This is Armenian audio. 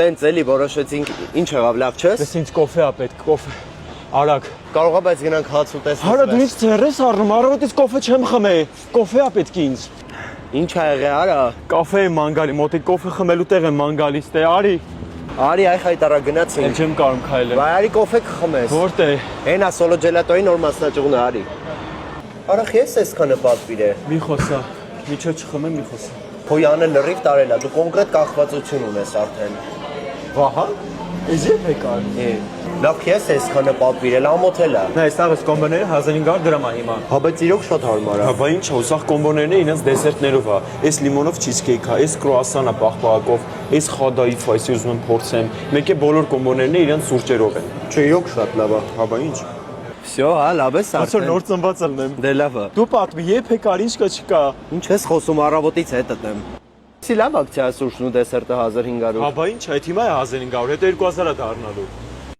Տենց էլի որոշեցինք ինչ եղավ, լավ չես։ Ես ինձ կոֆե ա պետք, կոֆե։ Արագ։ Կարող է բայց գնանք հաց ուտես։ Արա դու ինձ ծերես առնում, առավոտից կոֆե չեմ խմե։ Կոֆե ա պետք ինձ։ Ինչ ա եղել, արա։ Կաֆե եմ մանգալի, մոտիկ կոֆե խմելու տեղ եմ մանգալից, տե արի։ Արի այ խայտարա Էլ գնացինք։ չեմ կարում քայլել։ Բայ արի կոֆե կխմես։ Որտե՞ղ։ Հենա սոլո ջելատոյի նոր մասնաճյուղն է, արի։ Արախ ես այսքանը պատվիր է։ Մի խոսա։ Միջը չխմեմ, մի խոսա։ Փոյանը լրիվ տարել է, դու կոնկրետ կախվածություն ունես արդեն։ Վահա։ Ես եփ եկար։ Լավ ես այսքանը պատվիր էլ ամոթել է։ Նա այստեղ էս կոմբոները 1500 դրամ ա հիմա։ Հա բայց իրոք շատ հարմար է։ Հա բա ինչ ա, սաղ կոմբոներն է իրենց դեսերտներով ա։ Էս լիմոնով չիզքեյք ա, էս կրուասան ա պաղպաղակով, էս խադայիֆ ա, ես ուզում եմ փորձեմ։ Մեկ է բոլոր կոմբոներն է իրենց սուրճերով են։ Չէ, իրոք շատ լավ է։ Հա բա ինչ։ Всё, հա, լավ է սա։ Այսօր նոր ծնված ելնեմ։ Դե լավ է։ Դու պատվի եփ եկար, ինչ կա չկա։ Ինչ ես խոսում առավոտից հետ եմ։ Սի լավ ակցիա է սուրճն ու դեսերտը 1500։ Հա բա ինչ, այդ հիմա է 1500, հետո 2000 ա դառնալու։